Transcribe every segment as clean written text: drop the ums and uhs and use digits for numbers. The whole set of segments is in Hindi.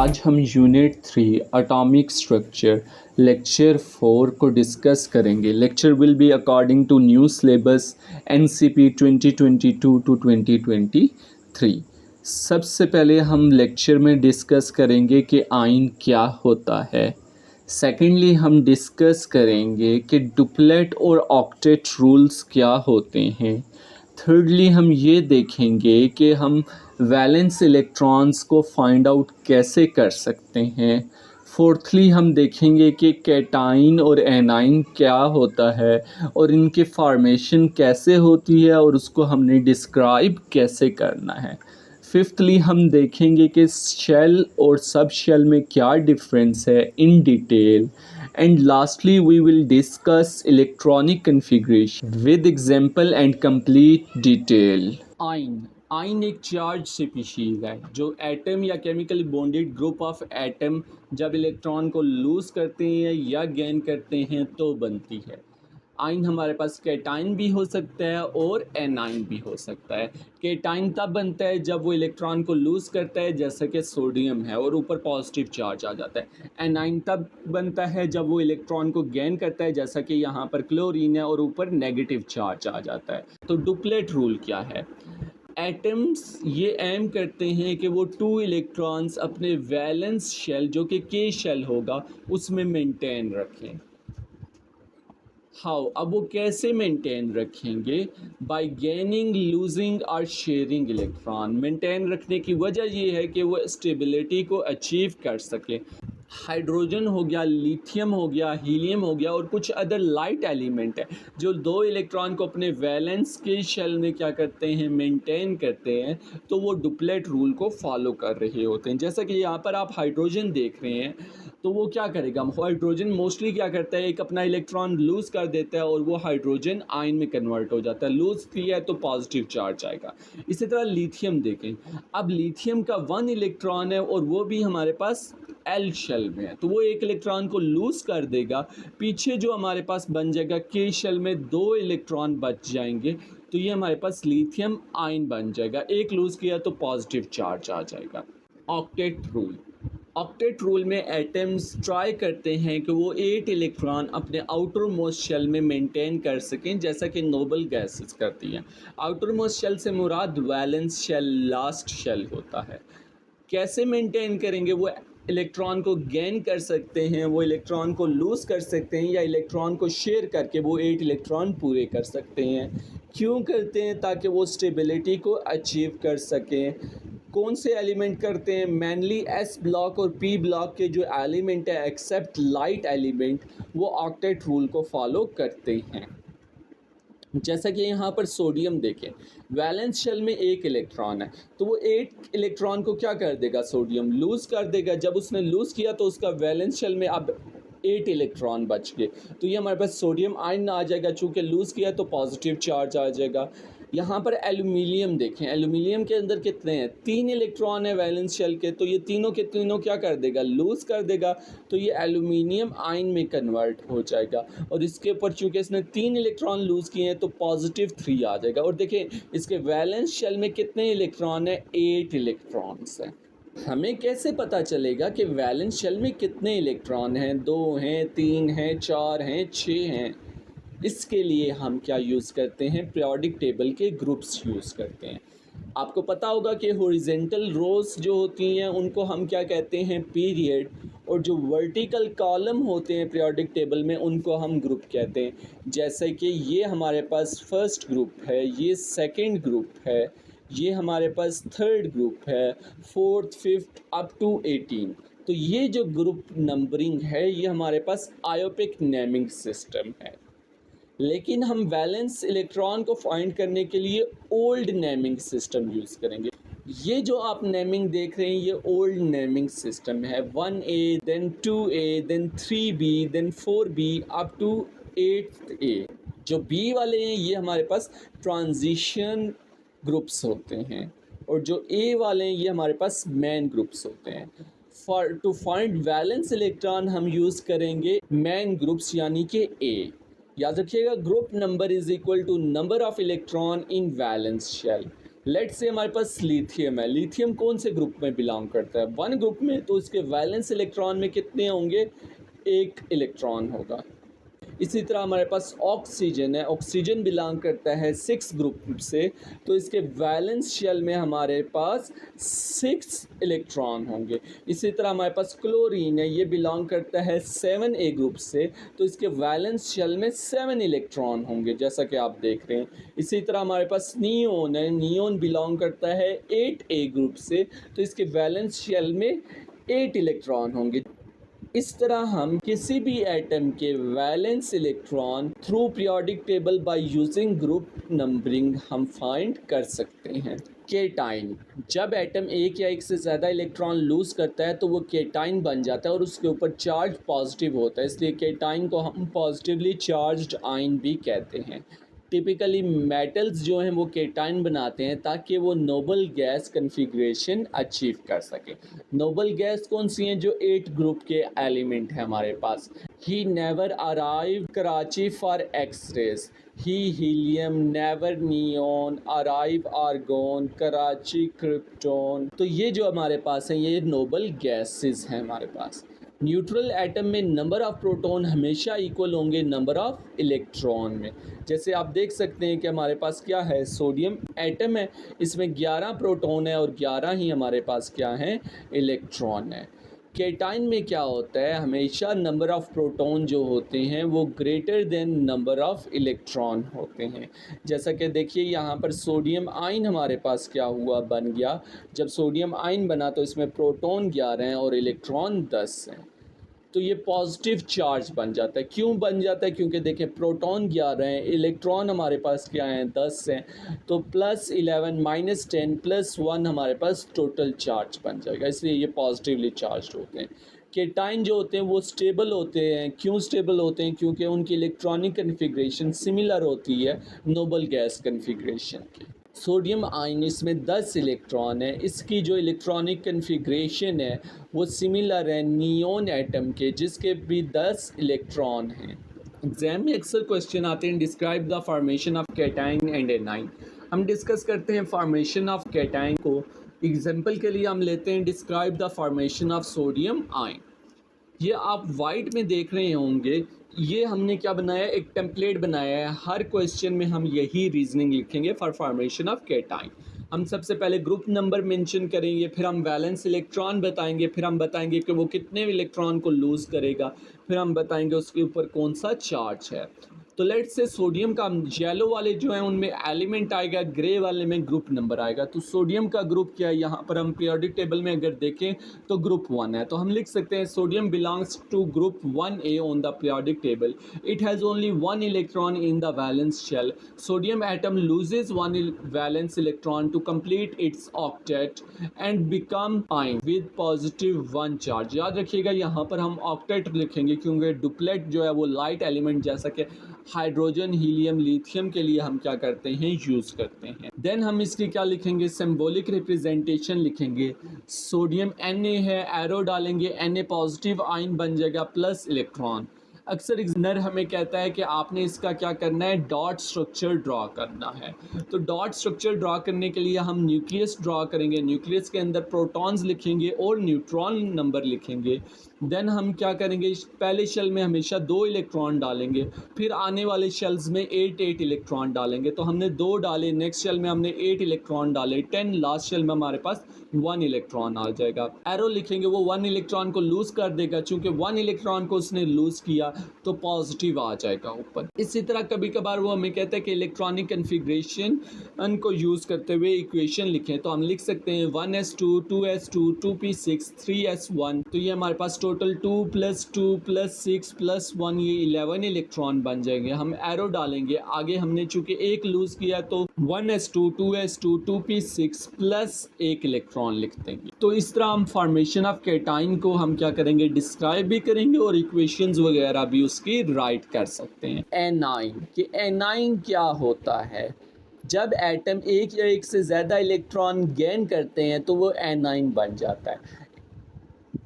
आज हम यूनिट 3 एटॉमिक स्ट्रक्चर लेक्चर 4 को डिस्कस करेंगे। Lecture will be according to new syllabus NCP 2022 to 2023। सबसे पहले हम लेक्चर में डिस्कस करेंगे कि आयन क्या होता है। सेकेंडली हम डिस्कस करेंगे कि डुप्लेट और ऑक्टेट रूल्स क्या होते हैं। थर्डली हम ये देखेंगे कि हम वैलेंस इलेक्ट्रॉन्स को फाइंड आउट कैसे कर सकते हैं। फोर्थली हम देखेंगे कि कैटाइन और एनाइन क्या होता है और इनके फॉर्मेशन कैसे होती है और उसको हमने डिस्क्राइब कैसे करना है। फिफ्थली हम देखेंगे कि शेल और सब शेल में क्या डिफरेंस है in detail. And lastly we will discuss electronic configuration with example and complete detail. Ion एक चार्ज स्पीशीज है जो एटम या chemically bonded group of atom जब इलेक्ट्रॉन को लूज़ करते हैं या गेन करते हैं तो बनती है। आयन हमारे पास कैटाइन भी हो सकता है और एनाइन भी हो सकता है। कैटाइन तब बनता है जब वो इलेक्ट्रॉन को लूज़ करता है जैसे कि सोडियम है और ऊपर पॉजिटिव चार्ज आ जाता है। एनाइन तब बनता है जब वो इलेक्ट्रॉन को गेन करता है जैसा कि यहाँ पर क्लोरीन है और ऊपर नेगेटिव चार्ज आ जाता है। तो डुप्लेट रूल क्या है? एटम्स ये एम करते हैं कि वो 2 इलेक्ट्रॉन्स अपने वैलेंस शेल जो कि के शेल होगा उसमें मेंटेन रखें। हाउ? अब वो कैसे मेंटेन रखेंगे? बाय गेनिंग, लूजिंग और शेयरिंग इलेक्ट्रॉन। मेंटेन रखने की वजह ये है कि वो स्टेबिलिटी को अचीव कर सके। हाइड्रोजन हो गया, लिथियम हो गया, हीलियम हो गया और कुछ अदर लाइट एलिमेंट है जो 2 इलेक्ट्रॉन को अपने वैलेंस के शेल में क्या करते हैं, मेंटेन करते हैं। तो वो डुप्लेट रूल को फॉलो कर रहे होते हैं। जैसा कि यहाँ पर आप हाइड्रोजन देख रहे हैं तो वो क्या करेगा, हाइड्रोजन मोस्टली क्या करता है, एक अपना इलेक्ट्रॉन लूज़ कर देता है और वो हाइड्रोजन आयन में कन्वर्ट हो जाता है। लूज़ किया है तो पॉजिटिव चार्ज आएगा। इसी तरह लिथियम देखें, अब लिथियम का 1 इलेक्ट्रॉन है और वो भी हमारे पास एल शेल में है तो वो एक इलेक्ट्रॉन को लूज़ कर देगा। पीछे जो हमारे पास बन जाएगा के शेल में 2 इलेक्ट्रॉन बच जाएंगे तो ये हमारे पास लिथियम आयन बन जाएगा। एक लूज़ किया तो पॉजिटिव चार्ज आ जाएगा। ऑक्टेट रूल, ऑक्टेट रूल में एटम्स ट्राई करते हैं कि वो 8 इलेक्ट्रॉन अपने आउटर मोस्ट शेल में मेंटेन कर सकें जैसा कि नोबल गैसेस करती हैं। आउटर मोस्ट शेल से मुराद वैलेंस शेल, लास्ट शेल होता है। कैसे मेंटेन करेंगे? वो इलेक्ट्रॉन को गेन कर सकते हैं, वो इलेक्ट्रॉन को लूज़ कर सकते हैं या इलेक्ट्रॉन को शेयर करके वो 8 इलेक्ट्रॉन पूरे कर सकते हैं। क्यों करते हैं? ताकि वो स्टेबिलिटी को अचीव कर सकें। कौन से एलिमेंट करते हैं? मेनली एस ब्लॉक और पी ब्लॉक के जो एलिमेंट है एक्सेप्ट लाइट एलिमेंट वो ऑक्टेट रूल को फॉलो करते हैं। जैसा कि यहाँ पर सोडियम देखें, वैलेंस शेल में 1 इलेक्ट्रॉन है तो वो 8 इलेक्ट्रॉन को क्या कर देगा, सोडियम लूज़ कर देगा। जब उसने लूज़ किया तो उसका वैलेंस शेल में अब 8 इलेक्ट्रॉन बच गए तो ये हमारे पास सोडियम आयन आ जाएगा। चूँकि लूज़ किया तो पॉजिटिव चार्ज आ जाएगा। यहाँ पर एल्यूमिनियम देखें, एल्यूमिनियम के अंदर कितने हैं, 3 इलेक्ट्रॉन है वैलेंस शेल के तो ये तीनों के तीनों क्या कर देगा, लूज़ कर देगा तो ये एल्यूमिनियम आयन में कन्वर्ट हो जाएगा। और इसके ऊपर चूँकि इसने 3 इलेक्ट्रॉन लूज़ किए हैं तो पॉजिटिव 3 आ जाएगा। और देखें इसके वैलेंस शेल में कितने इलेक्ट्रॉन है, 8 इलेक्ट्रॉन्स हैं। हमें कैसे पता चलेगा कि वैलेंस शेल में कितने इलेक्ट्रॉन हैं, 2 हैं, 3 हैं, 4 हैं, 6 हैं? इसके लिए हम क्या यूज़ करते हैं, पीरियोडिक टेबल के ग्रुप्स यूज़ करते हैं। आपको पता होगा कि हॉरिजॉन्टल रोज़ जो होती हैं उनको हम क्या कहते हैं, पीरियड, और जो वर्टिकल कॉलम होते हैं पीरियोडिक टेबल में उनको हम ग्रुप कहते हैं। जैसे कि ये हमारे पास फर्स्ट ग्रुप है, ये सेकंड ग्रुप है, ये हमारे पास थर्ड ग्रुप है, फोर्थ, फिफ्थ अप टू 18। तो ये जो ग्रुप नंबरिंग है ये हमारे पास आयोपिक नेमिंग सिस्टम है। लेकिन हम वैलेंस इलेक्ट्रॉन को फाइंड करने के लिए ओल्ड नेमिंग सिस्टम यूज़ करेंगे। ये जो आप नेमिंग देख रहे हैं ये ओल्ड नेमिंग सिस्टम है। 1A, then 2A, then 3B, then 4B up to 8A। जो B वाले हैं ये हमारे पास ट्रांजिशन ग्रुप्स होते हैं और जो A वाले हैं ये हमारे पास मेन ग्रुप्स होते हैं। टू फाइंड वैलेंस इलेक्ट्रॉन हम यूज़ करेंगे मेन ग्रुप्स यानी कि A। याद रखिएगा, group number is equal to number of electron in valence shell. Let's say हमारे पास लिथियम है। लिथियम कौन से ग्रुप में बिलोंग करता है? वन ग्रुप में। तो इसके वैलेंस इलेक्ट्रॉन में कितने होंगे? एक इलेक्ट्रॉन होगा। इसी तरह हमारे पास ऑक्सीजन है। ऑक्सीजन बिलोंग करता है सिक्स ग्रुप से। तो इसके वैलेंस शेल में हमारे पास सिक्स इलेक्ट्रॉन होंगे। इसी तरह हमारे पास क्लोरीन है, ये बिलोंग करता है सेवन ए ग्रुप से। तो इसके वैलेंस शेल में सेवन इलेक्ट्रॉन होंगे, जैसा कि आप देख रहे हैं। इसी तरह हमारे पास नियोन है। नियोन बिलोंग करता है एट ए ग्रुप से। तो इसके वैलेंस शेल में एट इलेक्ट्रॉन होंगे। इस तरह हम किसी भी एटम के valence electron through periodic table by using group numbering हम फाइंड कर सकते हैं। केटाइन, जब एटम एक या एक से ज़्यादा इलेक्ट्रॉन लूज़ करता है तो वो केटाइन बन जाता है और उसके ऊपर चार्ज पॉजिटिव होता है, इसलिए केटाइन को हम पॉजिटिवली चार्ज्ड आयन भी कहते हैं। टिपिकली मेटल्स जो हैं वो केटाइन बनाते हैं ताकि वो नोबल गैस कन्फिग्रेशन अचीव कर सकें। नोबल गैस कौन सी हैं? जो 8 ग्रुप के एलिमेंट हैं हमारे पास। He never arrive Karachi for X-rays, he helium, never neon, arrive argon, Karachi krypton. तो ये जो हमारे पास हैं ये नोबल गैसेस हैं हमारे पास। न्यूट्रल एटम में नंबर ऑफ़ प्रोटॉन हमेशा इक्वल होंगे नंबर ऑफ़ इलेक्ट्रॉन में। जैसे आप देख सकते हैं कि हमारे पास क्या है, सोडियम एटम है, इसमें 11 प्रोटॉन है और 11 ही हमारे पास क्या हैं, इलेक्ट्रॉन है। केटाइन में क्या होता है, हमेशा नंबर ऑफ़ प्रोटॉन जो होते हैं वो greater than number of electron होते हैं। जैसा कि देखिए यहाँ पर सोडियम आयन हमारे पास क्या हुआ, बन गया। जब सोडियम आयन बना तो इसमें प्रोटॉन 11 हैं और इलेक्ट्रॉन 10 हैं। तो ये पॉजिटिव चार्ज बन जाता है। क्यों बन जाता है? क्योंकि देखिए प्रोटॉन 11 हैं, इलेक्ट्रॉन हमारे पास क्या हैं, 10 हैं। तो +11 -10 +1 हमारे पास टोटल चार्ज बन जाएगा, इसलिए ये पॉजिटिवली चार्ज होते हैं। केटाइन जो होते हैं वो स्टेबल होते हैं। क्यों स्टेबल होते हैं? क्योंकि उनकी इलेक्ट्रॉनिक कन्फिग्रेशन सिमिलर होती है नोबल गैस कन्फिग्रेशन की। सोडियम आयन, इसमें 10 इलेक्ट्रॉन है। इसकी जो इलेक्ट्रॉनिक कन्फिग्रेशन है वो सिमिलर है नियोन एटम के, जिसके भी 10 इलेक्ट्रॉन हैं। एग्जाम में अक्सर क्वेश्चन आते हैं, describe the formation of cation and A9. हम डिस्कस करते हैं फॉर्मेशन ऑफ कैटाइन को। एग्जाम्पल के लिए हम लेते हैं describe the formation of sodium ion. ये आप वाइट में देख रहे होंगे, ये हमने क्या बनाया है, एक टेम्पलेट बनाया है। हर क्वेश्चन में हम यही रीजनिंग लिखेंगे फॉर फॉर्मेशन ऑफ कैटाइन। हम सबसे पहले ग्रुप नंबर मेंशन करेंगे, फिर हम वैलेंस इलेक्ट्रॉन बताएंगे, फिर हम बताएंगे कि वो कितने इलेक्ट्रॉन को लूज़ करेगा, फिर हम बताएंगे उसके ऊपर कौन सा चार्ज है। तो लेट्स से सोडियम का येलो वाले जो हैं उनमें एलिमेंट आएगा, ग्रे वाले में ग्रुप नंबर आएगा। तो सोडियम का ग्रुप क्या है, यहाँ पर हम पीरियोडिक टेबल में अगर देखें तो ग्रुप 1 है। तो हम लिख सकते हैं sodium belongs to group 1A on the periodic table. It has only 1 electron in the valence shell. Sodium atom loses 1 valence electron to complete its octet and become ion with +1 charge. याद रखिएगा यहाँ पर हम ऑक्टेट लिखेंगे क्योंकि डुप्लेट जो है वो लाइट एलिमेंट जैसा कि हाइड्रोजन, हीलियम, लिथियम के लिए हम क्या करते हैं, यूज़ करते हैं। देन हम इसकी क्या लिखेंगे, सिंबॉलिक रिप्रेजेंटेशन लिखेंगे। सोडियम Na है, एरो डालेंगे, Na पॉजिटिव आयन बन जाएगा प्लस इलेक्ट्रॉन। अक्सर एग्जामिनर हमें कहता है कि आपने इसका क्या करना है, डॉट स्ट्रक्चर ड्रॉ करना है। तो डॉट स्ट्रक्चर ड्रॉ करने के लिए हम न्यूक्लियस ड्रॉ करेंगे। न्यूक्लियस के अंदर प्रोटॉन्स लिखेंगे और न्यूट्रॉन नंबर लिखेंगे। देन हम क्या करेंगे, पहले शेल में हमेशा 2 इलेक्ट्रॉन डालेंगे, फिर आने वाले शेल्स में 8 इलेक्ट्रॉन डालेंगे। तो हमने 2 डाले, नेक्स्ट शेल में हमने 8 इलेक्ट्रॉन डाले, 10, लास्ट शेल में हमारे पास 1 इलेक्ट्रॉन आ जाएगा। एरो लिखेंगे, वो 1 इलेक्ट्रॉन को लूज़ कर देगा, चूँकि 1 इलेक्ट्रॉन को उसने लूज़ किया तो पॉजिटिव आ जाएगा ऊपर। इसी तरह कभी कभार वो हमें कहता है कि इलेक्ट्रॉनिक कन्फिग्रेशन को यूज़ करते हुए इक्वेशन लिखें। तो हम लिख सकते हैं 1s2 2s2 2p6 3s1। तो ये हमारे पास टोटल 2 + 2 + 6 + 1 ये 11 इलेक्ट्रॉन बन जाएंगे। हम एरो डालेंगे, आगे हमने चूँकि एक लूज़ किया तो 1s2 2s2 2p6 plus 1 electron लिख देंगे। तो इस तरह हम फॉर्मेशन ऑफ कैटाइन को हम क्या करेंगे, डिस्क्राइब भी करेंगे और इक्वेशंस वगैरह भी उसकी राइट कर सकते हैं। एनाइन, कि एनाइन क्या होता है, जब एटम एक या एक से ज़्यादा इलेक्ट्रॉन गेन करते हैं तो वो एनाइन बन जाता है।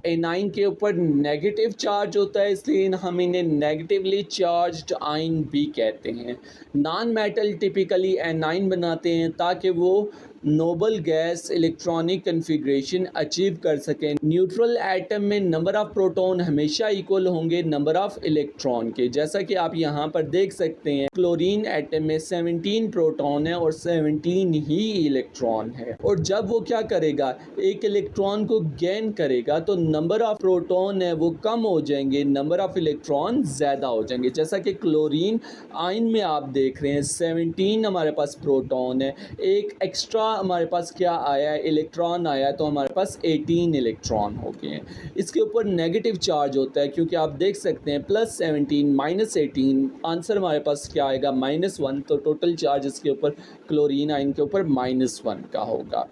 एनाइन के ऊपर नेगेटिव चार्ज होता है, इसलिए हम इन्हें नेगेटिवली चार्ज्ड आयन भी कहते हैं। नॉन मेटल टिपिकली एनाइन बनाते हैं ताकि वो noble gas electronic configuration achieve कर सकें। न्यूट्रल एटम में नंबर ऑफ़ प्रोटॉन हमेशा इक्वल होंगे नंबर ऑफ़ इलेक्ट्रॉन के। जैसा कि आप यहाँ पर देख सकते हैं क्लोरीन एटम में 17 प्रोटॉन है और 17 ही इलेक्ट्रॉन है। और जब वो क्या करेगा, एक इलेक्ट्रॉन को गेन करेगा तो नंबर ऑफ़ प्रोटॉन है वो कम हो जाएंगे, नंबर ऑफ़ इलेक्ट्रॉन ज़्यादा हो जाएंगे। जैसा कि क्लोरीन आयन में आप देख रहे हैं 17 हमारे पास प्रोटॉन है, एक एक्स्ट्रा हमारे पास क्या आया है, इलेक्ट्रॉन आया है, तो हमारे पास 18 इलेक्ट्रॉन हो गए हैं। इसके ऊपर नेगेटिव चार्ज होता है क्योंकि आप देख सकते हैं +17 -18, आंसर हमारे पास क्या आएगा -1, तो टोटल चार्ज इसके ऊपर क्लोरीन आयन के ऊपर -1 का होगा।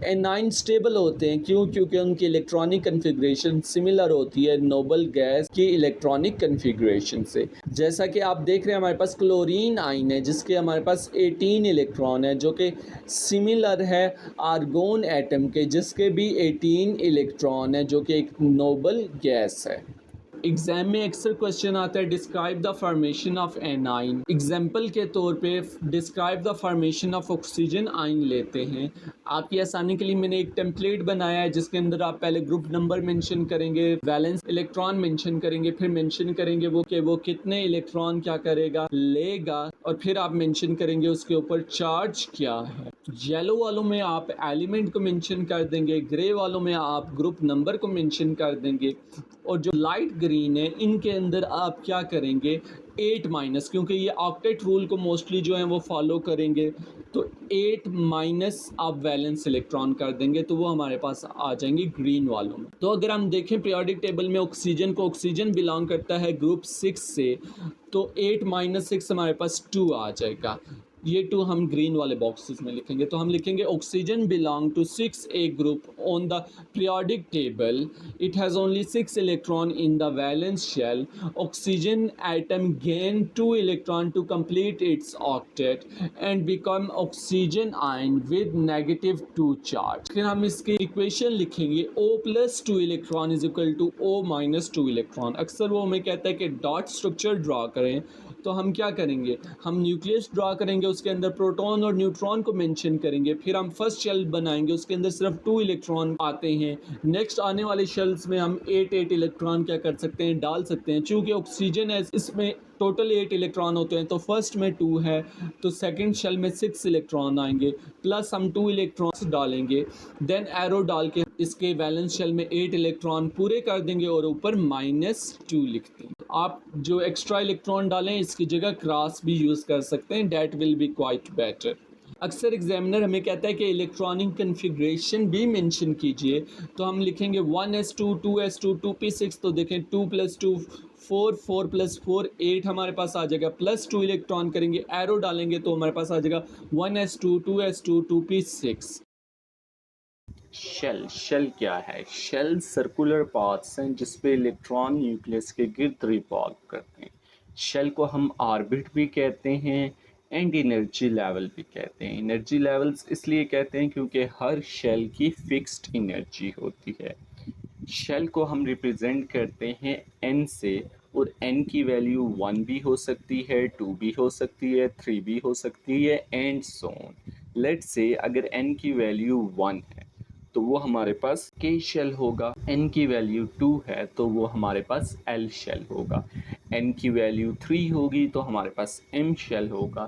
एनाइन स्टेबल होते हैं क्यों? क्योंकि उनकी इलेक्ट्रॉनिक कन्फिग्रेशन सिमिलर होती है नोबल गैस की इलेक्ट्रॉनिक कन्फिग्रेशन से। जैसा कि आप देख रहे हैं हमारे पास क्लोरीन आयन है जिसके हमारे पास 18 इलेक्ट्रॉन है, जो कि सिमिलर है आर्गोन एटम के जिसके भी 18 इलेक्ट्रॉन है, जो कि एक नोबल गैस है। एग्ज़ाम में अक्सर क्वेश्चन आता है describe the formation of anion. Example के तौर पे describe the formation of oxygen ion लेते हैं। आपकी आसानी के लिए मैंने एक टेम्पलेट बनाया है जिसके अंदर आप पहले ग्रुप नंबर मेंशन करेंगे, वैलेंस इलेक्ट्रॉन मेंशन करेंगे, फिर मेंशन करेंगे वो कितने इलेक्ट्रॉन क्या करेगा लेगा, और फिर आप मेंशन करेंगे उसके ऊपर चार्ज क्या है। येलो वालों में आप एलिमेंट को मेंशन कर देंगे, ग्रे वालों में आप ग्रुप नंबर को मेंशन कर देंगे, और जो लाइट ग्रीन है इनके अंदर आप क्या करेंगे 8- क्योंकि ये ऑक्टेट रूल को मोस्टली जो है वो फॉलो करेंगे, तो 8- आप वैलेंस इलेक्ट्रॉन कर देंगे तो वो हमारे पास आ जाएंगे ग्रीन वालों में। तो अगर हम देखें पीरियोडिक टेबल में ऑक्सीजन बिलोंग करता है ग्रुप 6 से, तो 8- हमारे पास 2 आ जाएगा। ये 2 हम ग्रीन वाले बॉक्सेस में लिखेंगे, तो हम लिखेंगे oxygen belong to 6A group on the periodic table, it has only 6 electron in the valence shell, oxygen atom gain 2 electron to complete its octet and become oxygen ion with -2 charge. फिर हम इसकी इक्वेशन लिखेंगे O+2 electron is equal to O-2 electron. अक्सर वो हमें कहता है कि डॉट स्ट्रक्चर ड्रा करें, तो हम क्या करेंगे, हम न्यूक्लियस ड्रा करेंगे, उसके अंदर प्रोटॉन और न्यूट्रॉन को मेंशन करेंगे, फिर हम फर्स्ट शेल बनाएंगे, उसके अंदर सिर्फ 2 इलेक्ट्रॉन आते हैं। नेक्स्ट आने वाले शेल्स में हम 8 इलेक्ट्रॉन क्या कर सकते हैं, डाल सकते हैं। चूँकि ऑक्सीजन है इसमें टोटल 8 इलेक्ट्रॉन होते हैं, तो फर्स्ट में 2 है तो सेकंड शेल में 6 इलेक्ट्रॉन आएंगे, प्लस हम 2 इलेक्ट्रॉन्स डालेंगे, देन एरो डाल के इसके वैलेंस शेल में 8 इलेक्ट्रॉन पूरे कर देंगे और ऊपर -2 लिख देंगे। आप जो एक्स्ट्रा इलेक्ट्रॉन डालें इसकी जगह क्रॉस भी यूज़ कर सकते हैं, that will be quite better. अक्सर एग्जामिनर हमें कहता है कि इलेक्ट्रॉनिक कन्फिग्रेशन भी मेंशन कीजिए, तो हम लिखेंगे 1s2 2s2 2p6, तो देखें 2 + 2 4 4 + 4 8 हमारे पास आ जाएगा, +2 इलेक्ट्रॉन करेंगे, एरो डालेंगे तो हमारे पास आ जाएगा 1s2 2s2 2p6। शेल क्या है? शेल सर्कुलर पाथ्स हैं जिसपे इलेक्ट्रॉन न्यूक्लियस के गिर्द रिवॉल्व करते हैं। शेल को हम ऑर्बिट भी कहते हैं एंड एनर्जी लेवल भी कहते हैं। एनर्जी लेवल्स इसलिए कहते हैं क्योंकि हर शेल की फिक्स्ड एनर्जी होती है। शेल को हम रिप्रेजेंट करते हैं n से, और n की वैल्यू 1 भी हो सकती है, 2 भी हो सकती है, 3 भी हो सकती है and so on. Let's say अगर n की वैल्यू 1 है तो वो हमारे पास K शेल होगा, n की वैल्यू 2 है तो वो हमारे पास L शेल होगा, n की वैल्यू 3 होगी तो हमारे पास M शेल होगा,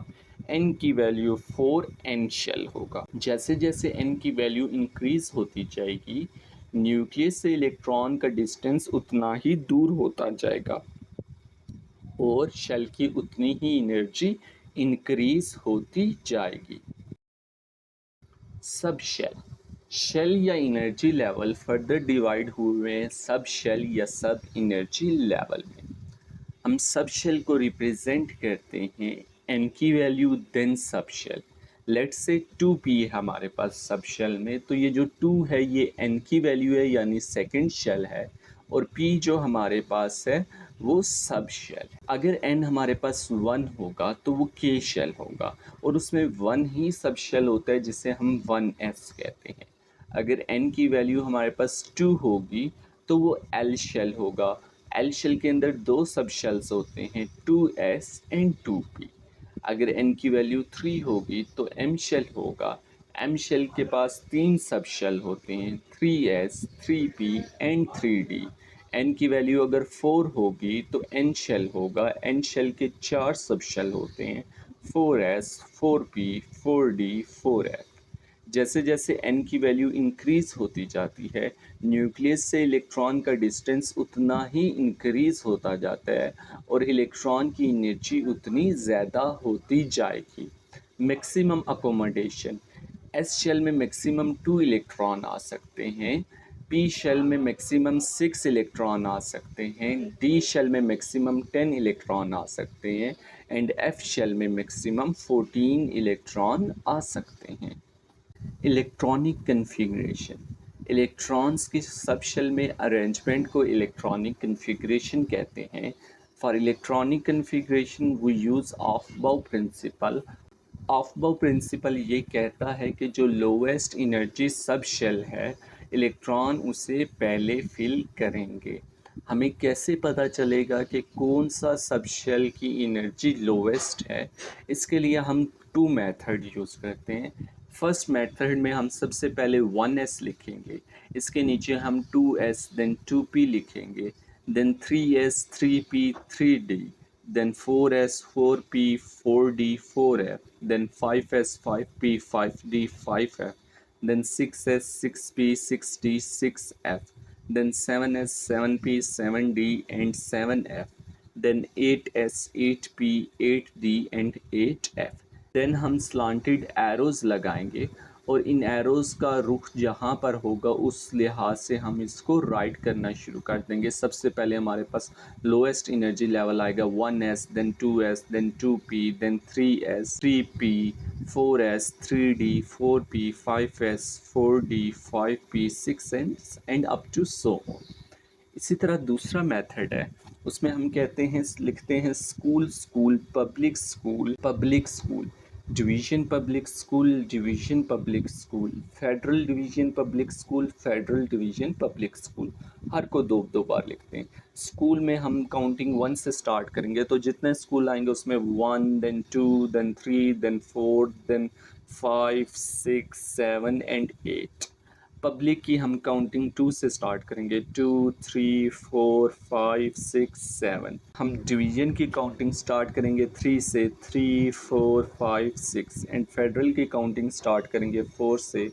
n की वैल्यू 4 N शेल होगा। जैसे जैसे n की वैल्यू इंक्रीज़ होती जाएगी न्यूक्लियस से इलेक्ट्रॉन का डिस्टेंस उतना ही दूर होता जाएगा और शेल की उतनी ही एनर्जी इंक्रीज़ होती जाएगी। सब शेल या एनर्जी लेवल फर्दर डिवाइड हुए हैं सब शेल या सब एनर्जी लेवल में। हम सब शेल को रिप्रेजेंट करते हैं n की value then subshell. Let's say 2p है हमारे पास सब शेल में, तो ये जो 2 है ये n की वैल्यू है यानी सेकंड शेल है, और p जो हमारे पास है वो सब शेल है। अगर n हमारे पास 1 होगा तो वो k शेल होगा और उसमें 1 ही सब शेल होता है जिसे हम 1s कहते हैं। अगर n की वैल्यू हमारे पास 2 होगी तो वो L शेल होगा। L शेल के अंदर 2 सब शेल्स होते हैं 2s एंड 2p। अगर n की वैल्यू 3 होगी तो M शेल होगा। एम शेल के पास 3 सब शेल होते हैं, 3s, 3p and 3d। N की वैल्यू अगर 4 होगी तो एन शेल होगा। एन शेल के 4 सब शेल होते हैं, 4s, 4p, 4d, 4f। जैसे जैसे n की वैल्यू इंक्रीज़ होती जाती है, न्यूक्लियस से इलेक्ट्रॉन का डिस्टेंस उतना ही इंक्रीज़ होता जाता है और इलेक्ट्रॉन की एनर्जी उतनी ज़्यादा होती जाएगी। मैक्सिमम अकोमोडेशन, एस शेल में मैक्सिमम 2 इलेक्ट्रॉन आ सकते हैं, पी शेल में मैक्सिमम 6 इलेक्ट्रॉन आ सकते हैं, डी शेल में मैक्सिमम 10 इलेक्ट्रॉन आ सकते हैं एंड एफ शेल में मैक्सिमम 14 इलेक्ट्रॉन आ सकते हैं। इलेक्ट्रॉनिक कन्फिग्रेशन, इलेक्ट्रॉन्स की सब शेल में अरेंजमेंट को इलेक्ट्रॉनिक कन्फिग्रेशन कहते हैं। For electronic configuration we use aufbau principle. Aufbau principle ये कहता है कि जो लोवेस्ट एनर्जी सब शेल है, इलेक्ट्रॉन उसे पहले फिल करेंगे। हमें कैसे पता चलेगा कि कौन सा सब शेल की एनर्जी लोवेस्ट है? इसके लिए हम 2 मेथड यूज़ करते हैं। फर्स्ट मेथड में हम सबसे पहले 1s लिखेंगे, इसके नीचे हम 2s देन 2p लिखेंगे, then 3s, 3p, 3d, then 4s, 4p, 4d, 4f, then 5s, 5p, 5d, 5f, then 6s, 6p, 6d, 6f, then 7s, 7p, 7d and 7f, then 8s, 8p, 8d and 8f। Then हम स्लांटेड एरोज़ लगाएंगे और इन एरोज़ का रुख जहाँ पर होगा उस लिहाज से हम इसको राइट करना शुरू कर देंगे। सबसे पहले हमारे पास लोएस्ट एनर्जी लेवल आएगा 1s, then 2s, then 2p, then 3s, 3p, 4s, 3d, 4p, 5s, 4d, 5p, 6s and up to so on. इसी तरह दूसरा मेथड है, उसमें हम कहते हैं, लिखते हैं school, school, public school, public school, division public school, division public school, federal division public school, federal division public school. हर को दो दो बार लिखते हैं। स्कूल में हम काउंटिंग 1 से स्टार्ट करेंगे, तो जितने स्कूल आएंगे उसमें 1, then 2, then 3, then 4, then 5, 6, 7 and 8। Public की हम काउंटिंग 2 से स्टार्ट करेंगे, 2, 3, 4, 5, 6, 7। हम डिवीज़न की काउंटिंग स्टार्ट करेंगे 3 से, 3, 4, 5, 6 एंड फेडरल की काउंटिंग स्टार्ट करेंगे 4 से,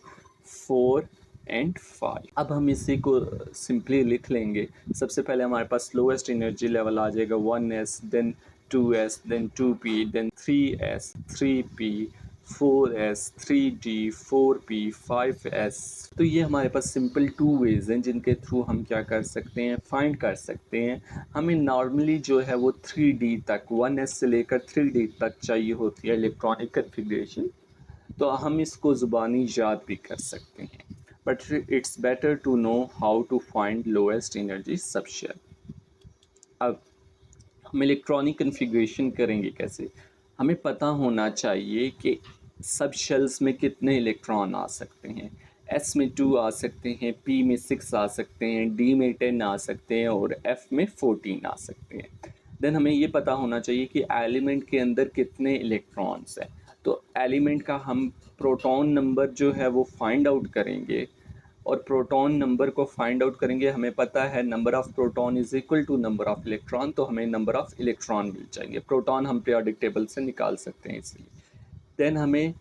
4 एंड 5। अब हम इसी को सिंपली लिख लेंगे। सबसे पहले हमारे पास लोएस्ट एनर्जी लेवल आ जाएगा 1s, then 2s, then 2p, then 3s, 3p, 4s, 3d, 4p, 5s। तो ये हमारे पास सिंपल 2 वेज़ हैं जिनके थ्रू हम क्या कर सकते हैं, फाइंड कर सकते हैं। हमें नॉर्मली जो है वो 3d तक, 1s से लेकर 3d तक चाहिए होती है इलेक्ट्रॉनिक कन्फिग्रेशन, तो हम इसको ज़ुबानी याद भी कर सकते हैं। But it's better to know how to find lowest energy subshell. अब हम इलेक्ट्रॉनिक कन्फिग्रेशन करेंगे कैसे? हमें पता होना चाहिए कि सब शेल्स में कितने इलेक्ट्रॉन आ सकते हैं। एस में 2 आ सकते हैं, पी में 6 आ सकते हैं, डी में 10 आ सकते हैं और एफ में 14 आ सकते हैं। देन हमें ये पता होना चाहिए कि एलिमेंट के अंदर कितने इलेक्ट्रॉन्स हैं। तो एलिमेंट का हम प्रोटॉन नंबर जो है वो फाइंड आउट करेंगे और प्रोटॉन नंबर को फाइंड आउट करेंगे। हमें पता है number of proton is equal to number of electron, तो हमें नंबर ऑफ़ इलेक्ट्रॉन मिल जाएंगे। प्रोटॉन हम पीरियोडिक टेबल से निकाल सकते हैं इसलिए। देन हमें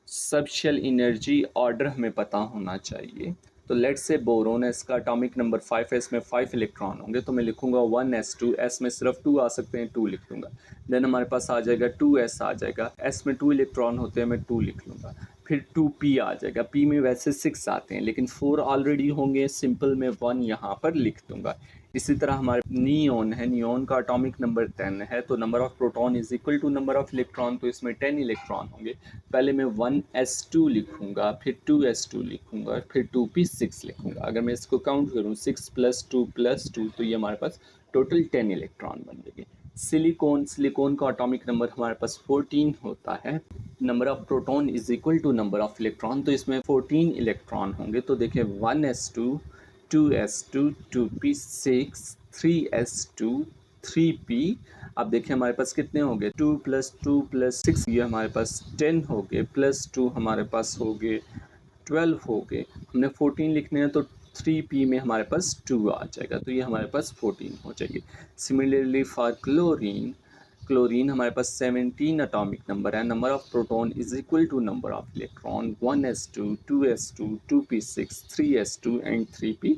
सब शेल एनर्जी ऑर्डर हमें पता होना चाहिए। तो लेट्स से बोरोन है, इसका एटॉमिक नंबर 5s में 5 इलेक्ट्रॉन होंगे, तो मैं लिखूंगा 1s2, s में सिर्फ 2 आ सकते हैं, 2 लिख लूँगा। देन हमारे पास आ जाएगा 2s आ जाएगा, s में 2 इलेक्ट्रॉन होते हैं, मैं 2 लिख लूँगा। फिर 2p आ जाएगा, p में वैसे 6 आते हैं लेकिन 4 ऑलरेडी होंगे, सिंपल में 1 यहाँ पर लिख दूँगा। इसी तरह हमारे नियोन है, नियोन का एटॉमिक नंबर 10 है, तो number of proton is equal to number of electron, तो इसमें 10 इलेक्ट्रॉन होंगे। पहले मैं 1s2 लिखूँगा, फिर 2s2 लिखूँगा, फिर 2p6 लिखूँगा। अगर मैं इसको काउंट करूँ 6 + 2 + 2, तो ये हमारे पास टोटल 10 इलेक्ट्रॉन बन जाएंगे। सिलिकॉन, सिलिकॉन का एटॉमिक नंबर हमारे पास 14 होता है। Number of proton is equal to number of electron, तो इसमें 14 इलेक्ट्रॉन होंगे। तो देखिए 1s2, 2s2, 2p6, 3s2, 3p आप देखें हमारे पास कितने हो गए 2 + 2 + 6 ये हमारे पास 10 हो गए, +2 हमारे पास हो गए 12 हो गए। हमने 14 लिखने हैं तो 3p में हमारे पास 2 आ जाएगा, तो ये हमारे पास 14 हो जाएगी। सिमिलरली फॉर क्लोरीन, क्लोरीन हमारे पास 17 एटॉमिक नंबर है। Number of proton is equal to number of electron 1s2 2s2 2p6 3s2 and 3p।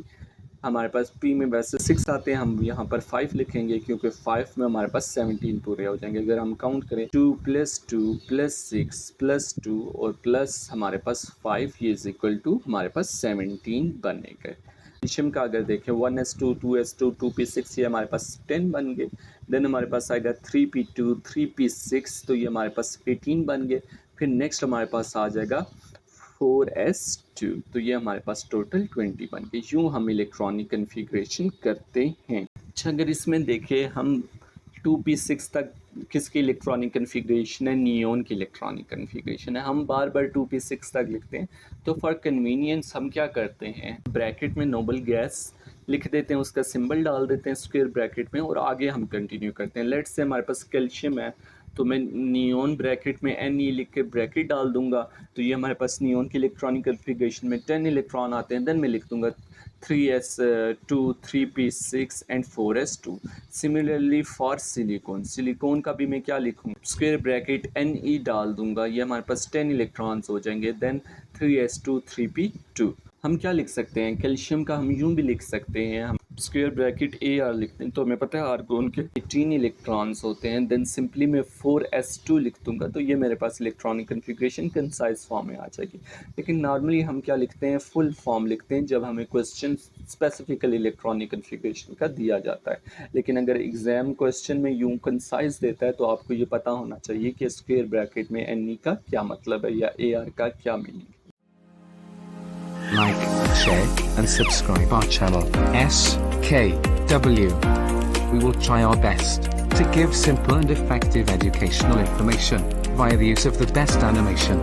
हमारे पास p में वैसे 6 आते हैं, हम यहाँ पर 5 लिखेंगे क्योंकि 5 में हमारे पास 17 पूरे हो जाएंगे। अगर हम काउंट करें 2 + 2 + 6 + 2 और प्लस हमारे पास 5 ये इज इक्वल टू हमारे पास 17 बने गए। कैल्शियम का अगर देखें 1s2 2s2 2p6 ये हमारे पास 10 बन गए। देन हमारे पास आएगा 3p2 3p6 तो ये हमारे पास 18 बन गए। फिर नेक्स्ट हमारे पास आ जाएगा 4s2 तो ये हमारे पास टोटल 20 बन गए। यूँ हम इलेक्ट्रॉनिक कन्फिग्रेशन करते हैं। अच्छा, अगर इसमें देखें हम 2p6 तक किसकी इलेक्ट्रॉनिक कन्फिग्रेशन है, नियोन की इलेक्ट्रॉनिक कन्फिग्रेशन है। हम बार बार 2p6 तक लिखते हैं, तो फॉर कन्वीनियंस हम क्या करते हैं, ब्रैकेट में नोबल गैस लिख देते हैं, उसका सिंबल डाल देते हैं स्क्वायर ब्रैकेट में और आगे हम कंटिन्यू करते हैं। लेट्स से हमारे पास कैल्शियम है तो मैं नियोन ब्रैकेट में Ne लिख के ब्रैकेट डाल दूंगा, तो ये हमारे पास नियोन की इलेक्ट्रॉनिक कन्फिग्रेशन में 10 इलेक्ट्रॉन आते हैं। देन मैं लिख दूंगा 3s2 3p6 and 4s2। Similarly for silicon, silicon का भी मैं क्या लिखूँ, स्क्वायर ब्रैकेट Ne डाल दूंगा, ये हमारे पास 10 इलेक्ट्रॉन्स हो जाएंगे। Then 3s2 3p2। हम क्या लिख सकते हैं, कैल्शियम का हम यूँ भी लिख सकते हैं, हम स्क्वायर ब्रैकेट Ar लिखते हैं तो हमें पता है आर्गोन के 18 इलेक्ट्रॉन्स होते हैं। देन सिंपली मैं 4s2 लिख दूंगा तो ये मेरे पास इलेक्ट्रॉनिक कन्फिग्रेशन कंसाइज फॉर्म में आ जाएगी। लेकिन नॉर्मली हम क्या लिखते हैं, फुल फॉर्म लिखते हैं जब हमें क्वेश्चन स्पेसिफिकल इलेक्ट्रॉनिक कन्फिग्रेशन का दिया जाता है। लेकिन अगर एग्जाम क्वेश्चन में यूँ कंसाइज देता है तो आपको ये पता होना चाहिए कि स्क्वायर ब्रैकेट में Ne का क्या मतलब है या Ar का क्या मीनिंग है। Like, share, and subscribe our channel, SKW. We will try our best to give simple and effective educational information via the use of the best animation.